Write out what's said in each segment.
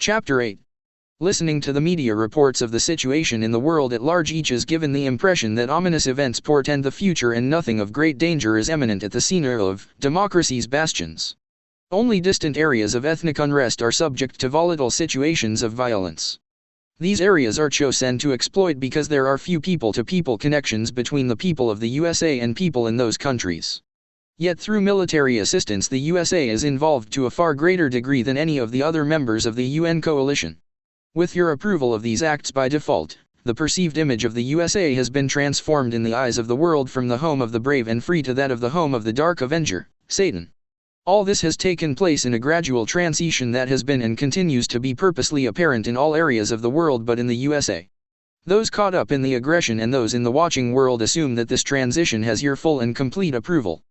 Chapter 8. Listening to the media reports of the situation in the world at large, each is given the impression that ominous events portend the future and nothing of great danger is imminent at the scene of democracy's bastions. Only distant areas of ethnic unrest are subject to volatile situations of violence. These areas are chosen to exploit because there are few people-to-people connections between the people of the USA and people in those countries. Yet through military assistance the USA is involved to a far greater degree than any of the other members of the UN coalition. With your approval of these acts by default, the perceived image of the USA has been transformed in the eyes of the world from the home of the brave and free to that of the home of the dark avenger, Satan. All this has taken place in a gradual transition that has been and continues to be purposely apparent in all areas of the world but in the USA. Those caught up in the aggression and those in the watching world assume that this transition has your full and complete approval.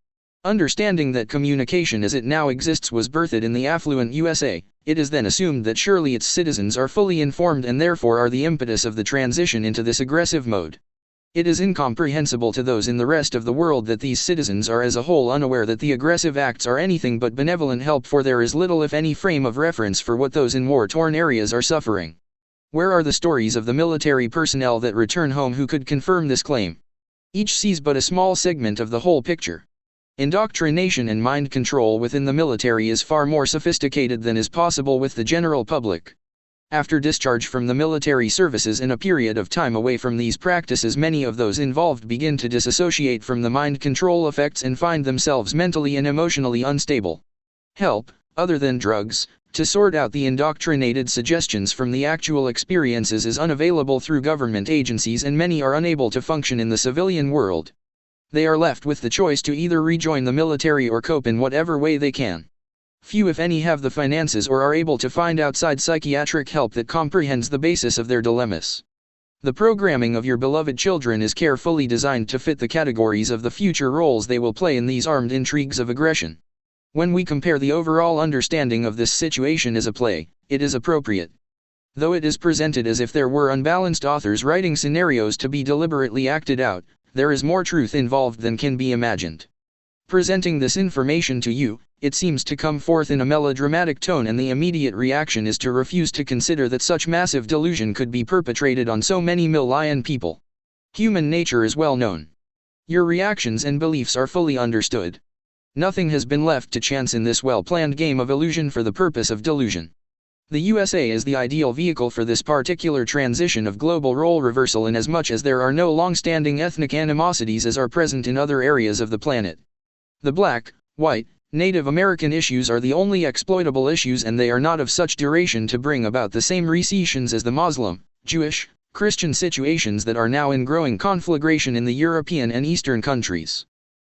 Understanding that communication as it now exists was birthed in the affluent USA, it is then assumed that surely its citizens are fully informed and therefore are the impetus of the transition into this aggressive mode. It is incomprehensible to those in the rest of the world that these citizens are as a whole unaware that the aggressive acts are anything but benevolent help, for there is little if any frame of reference for what those in war-torn areas are suffering. Where are the stories of the military personnel that return home who could confirm this claim? Each sees but a small segment of the whole picture. Indoctrination and mind control within the military is far more sophisticated than is possible with the general public. After discharge from the military services in a period of time away from these practices, many of those involved begin to disassociate from the mind control effects and find themselves mentally and emotionally unstable. Help, other than drugs, to sort out the indoctrinated suggestions from the actual experiences is unavailable through government agencies, and many are unable to function in the civilian world. They are left with the choice to either rejoin the military or cope in whatever way they can. Few if any have the finances or are able to find outside psychiatric help that comprehends the basis of their dilemmas. The programming of your beloved children is carefully designed to fit the categories of the future roles they will play in these armed intrigues of aggression. When we compare the overall understanding of this situation as a play, it is appropriate. Though it is presented as if there were unbalanced authors writing scenarios to be deliberately acted out, there is more truth involved than can be imagined. Presenting this information to you, it seems to come forth in a melodramatic tone, and the immediate reaction is to refuse to consider that such massive delusion could be perpetrated on so many million people. Human nature is well known. Your reactions and beliefs are fully understood. Nothing has been left to chance in this well-planned game of illusion for the purpose of delusion. The USA is the ideal vehicle for this particular transition of global role reversal, inasmuch as there are no long-standing ethnic animosities as are present in other areas of the planet. The black, white, Native American issues are the only exploitable issues, and they are not of such duration to bring about the same recessions as the Muslim, Jewish, Christian situations that are now in growing conflagration in the European and Eastern countries.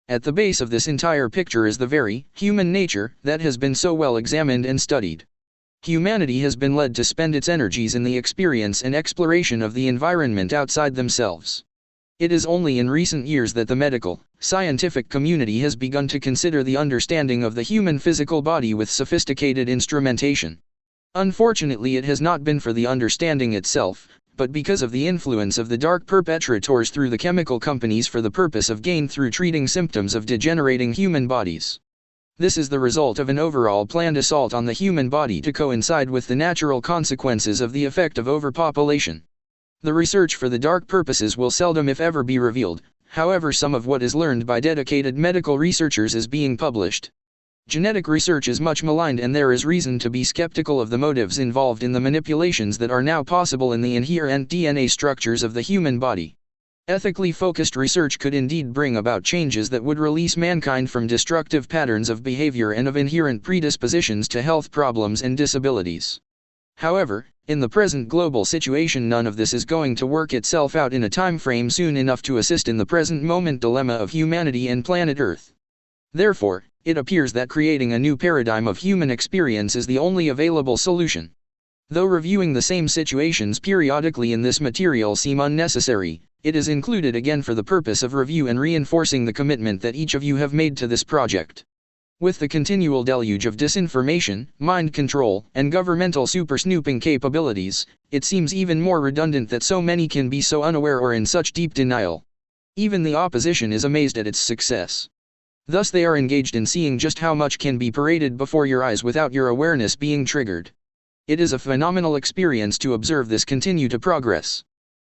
At the base of this entire picture is the very human nature that has been so well examined and studied. Humanity has been led to spend its energies in the experience and exploration of the environment outside themselves. It is only in recent years that the medical, scientific community has begun to consider the understanding of the human physical body with sophisticated instrumentation. Unfortunately, it has not been for the understanding itself, but because of the influence of the dark perpetrators through the chemical companies for the purpose of gain through treating symptoms of degenerating human bodies. This is the result of an overall planned assault on the human body to coincide with the natural consequences of the effect of overpopulation. The research for the dark purposes will seldom if ever be revealed, however some of what is learned by dedicated medical researchers is being published. Genetic research is much maligned, and there is reason to be skeptical of the motives involved in the manipulations that are now possible in the inherent DNA structures of the human body. Ethically focused research could indeed bring about changes that would release mankind from destructive patterns of behavior and of inherent predispositions to health problems and disabilities. However, in the present global situation, none of this is going to work itself out in a time frame soon enough to assist in the present moment dilemma of humanity and planet Earth. Therefore, it appears that creating a new paradigm of human experience is the only available solution. Though reviewing the same situations periodically in this material seem unnecessary, it is included again for the purpose of review and reinforcing the commitment that each of you have made to this project. With the continual deluge of disinformation, mind control, and governmental super-snooping capabilities, it seems even more redundant that so many can be so unaware or in such deep denial. Even the opposition is amazed at its success. Thus they are engaged in seeing just how much can be paraded before your eyes without your awareness being triggered. It is a phenomenal experience to observe this continue to progress.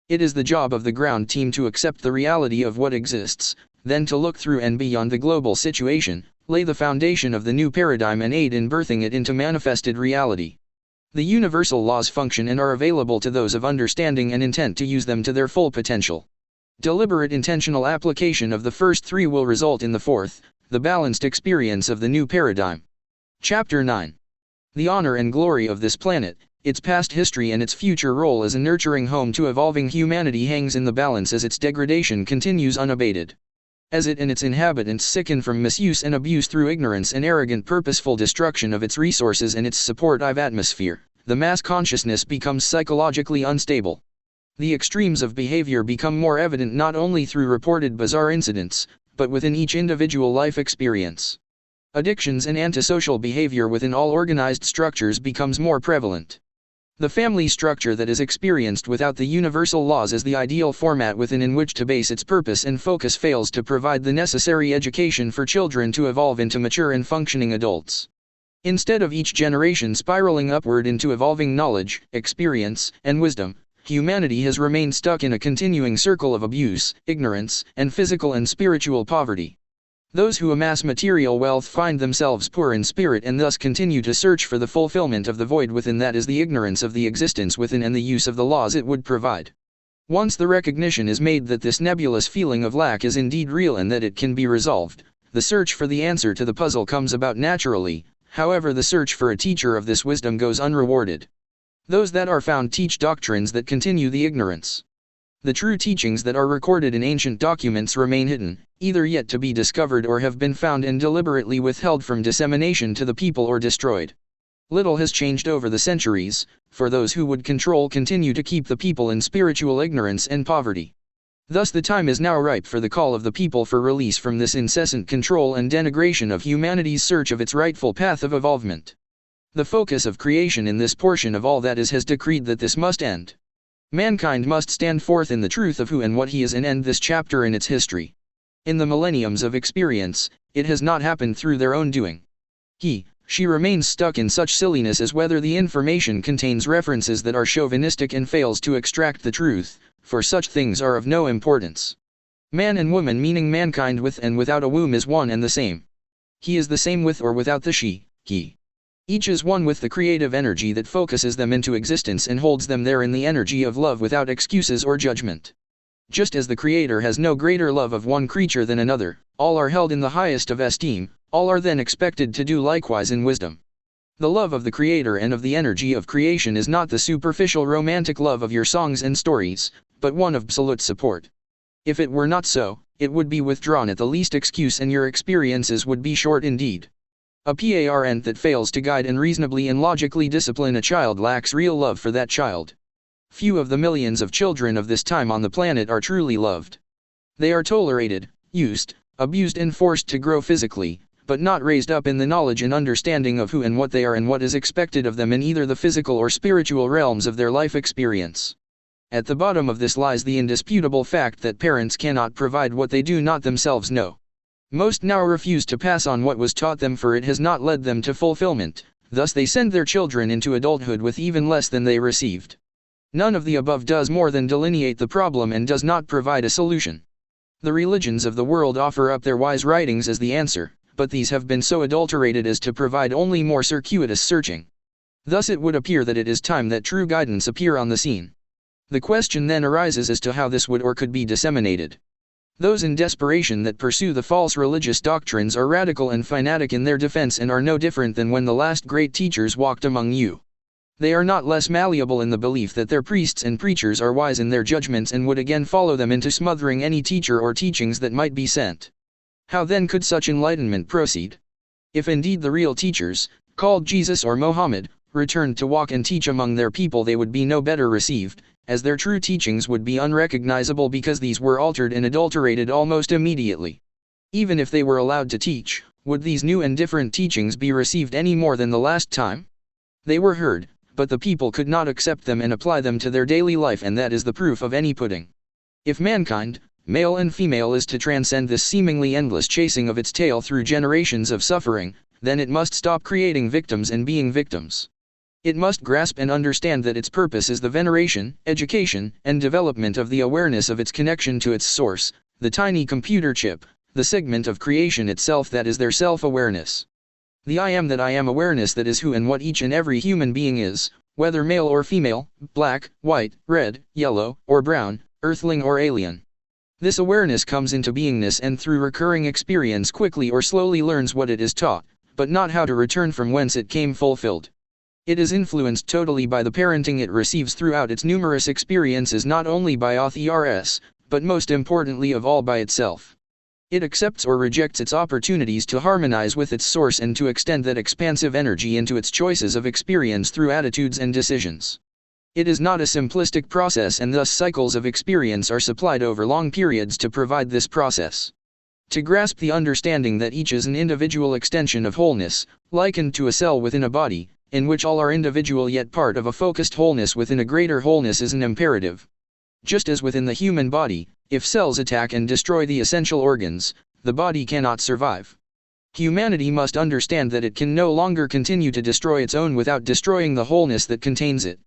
It is the job of the ground team to accept the reality of what exists, then to look through and beyond the global situation, lay the foundation of the new paradigm and aid in birthing it into manifested reality. The universal laws function and are available to those of understanding and intent to use them to their full potential. Deliberate intentional application of the first three will result in the fourth, the balanced experience of the new paradigm. Chapter 9. The honor and glory of this planet, its past history and its future role as a nurturing home to evolving humanity hangs in the balance as its degradation continues unabated. As it and its inhabitants sicken from misuse and abuse through ignorance and arrogant purposeful destruction of its resources and its supportive atmosphere, the mass consciousness becomes psychologically unstable. The extremes of behavior become more evident not only through reported bizarre incidents, but within each individual life experience. Addictions and antisocial behavior within all organized structures becomes more prevalent. The family structure that is experienced without the universal laws as the ideal format within in which to base its purpose and focus fails to provide the necessary education for children to evolve into mature and functioning adults. Instead of each generation spiraling upward into evolving knowledge, experience, and wisdom, humanity has remained stuck in a continuing circle of abuse, ignorance, and physical and spiritual poverty. Those who amass material wealth find themselves poor in spirit and thus continue to search for the fulfillment of the void within, that is the ignorance of the existence within and the use of the laws it would provide. Once the recognition is made that this nebulous feeling of lack is indeed real and that it can be resolved, the search for the answer to the puzzle comes about naturally. However, the search for a teacher of this wisdom goes unrewarded. Those that are found teach doctrines that continue the ignorance. The true teachings that are recorded in ancient documents remain hidden, either yet to be discovered or have been found and deliberately withheld from dissemination to the people or destroyed. Little has changed over the centuries, for those who would control continue to keep the people in spiritual ignorance and poverty. Thus the time is now ripe for the call of the people for release from this incessant control and denigration of humanity's search of its rightful path of evolvement. The focus of creation in this portion of all that is has decreed that this must end. Mankind must stand forth in the truth of who and what he is and end this chapter in its history. In the millenniums of experience, it has not happened through their own doing. She remains stuck in such silliness as whether the information contains references that are chauvinistic and fails to extract the truth, for such things are of no importance. Man and woman, meaning mankind with and without a womb, is one and the same. He is the same with or without the she, he. Each is one with the creative energy that focuses them into existence and holds them there in the energy of love without excuses or judgment. Just as the Creator has no greater love of one creature than another, all are held in the highest of esteem, all are then expected to do likewise in wisdom. The love of the Creator and of the energy of creation is not the superficial romantic love of your songs and stories, but one of absolute support. If it were not so, it would be withdrawn at the least excuse and your experiences would be short indeed. A parent that fails to guide and reasonably and logically discipline a child lacks real love for that child. Few of the millions of children of this time on the planet are truly loved. They are tolerated, used, abused and forced to grow physically, but not raised up in the knowledge and understanding of who and what they are and what is expected of them in either the physical or spiritual realms of their life experience. At the bottom of this lies the indisputable fact that parents cannot provide what they do not themselves know. Most now refuse to pass on what was taught them, for it has not led them to fulfillment, thus they send their children into adulthood with even less than they received. None of the above does more than delineate the problem and does not provide a solution. The religions of the world offer up their wise writings as the answer, but these have been so adulterated as to provide only more circuitous searching. Thus it would appear that it is time that true guidance appear on the scene. The question then arises as to how this would or could be disseminated. Those in desperation that pursue the false religious doctrines are radical and fanatic in their defense and are no different than when the last great teachers walked among you. They are not less malleable in the belief that their priests and preachers are wise in their judgments and would again follow them into smothering any teacher or teachings that might be sent. How then could such enlightenment proceed? If indeed the real teachers, called Jesus or Mohammed, returned to walk and teach among their people, they would be no better received, as their true teachings would be unrecognizable because these were altered and adulterated almost immediately. Even if they were allowed to teach, would these new and different teachings be received any more than the last time? They were heard, but the people could not accept them and apply them to their daily life, and that is the proof of any pudding. If mankind, male and female, is to transcend this seemingly endless chasing of its tail through generations of suffering, then it must stop creating victims and being victims. It must grasp and understand that its purpose is the veneration, education, and development of the awareness of its connection to its source, the tiny computer chip, the segment of creation itself that is their self-awareness. The I am that I am awareness that is who and what each and every human being is, whether male or female, black, white, red, yellow, or brown, earthling or alien. This awareness comes into beingness and through recurring experience quickly or slowly learns what it is taught, but not how to return from whence it came fulfilled. It is influenced totally by the parenting it receives throughout its numerous experiences, not only by authors, but most importantly of all by itself. It accepts or rejects its opportunities to harmonize with its source and to extend that expansive energy into its choices of experience through attitudes and decisions. It is not a simplistic process, and thus cycles of experience are supplied over long periods to provide this process. To grasp the understanding that each is an individual extension of wholeness, likened to a cell within a body, in which all are individual yet part of a focused wholeness within a greater wholeness, is an imperative. Just as within the human body, if cells attack and destroy the essential organs, the body cannot survive. Humanity must understand that it can no longer continue to destroy its own without destroying the wholeness that contains it.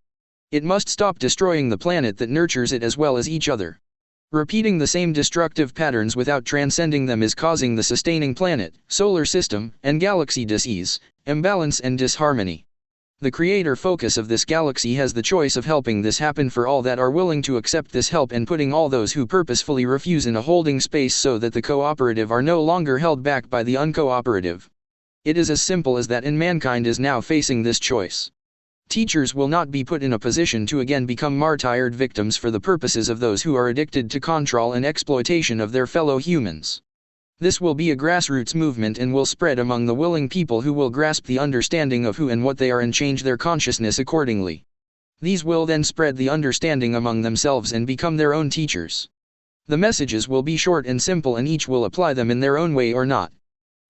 It must stop destroying the planet that nurtures it as well as each other. Repeating the same destructive patterns without transcending them is causing the sustaining planet, solar system, and galaxy disease, imbalance and disharmony. The creator focus of this galaxy has the choice of helping this happen for all that are willing to accept this help, and putting all those who purposefully refuse in a holding space so that the cooperative are no longer held back by the uncooperative. It is as simple as that, and mankind is now facing this choice. Teachers will not be put in a position to again become martyred victims for the purposes of those who are addicted to control and exploitation of their fellow humans. This will be a grassroots movement and will spread among the willing people who will grasp the understanding of who and what they are and change their consciousness accordingly. These will then spread the understanding among themselves and become their own teachers. The messages will be short and simple, and each will apply them in their own way or not.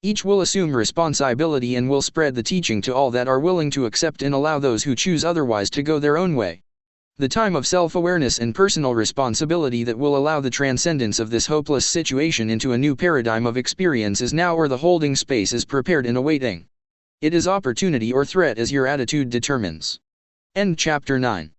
Each will assume responsibility and will spread the teaching to all that are willing to accept and allow those who choose otherwise to go their own way. The time of self-awareness and personal responsibility that will allow the transcendence of this hopeless situation into a new paradigm of experience is now, or the holding space is prepared and awaiting. It is opportunity or threat as your attitude determines. End chapter 9.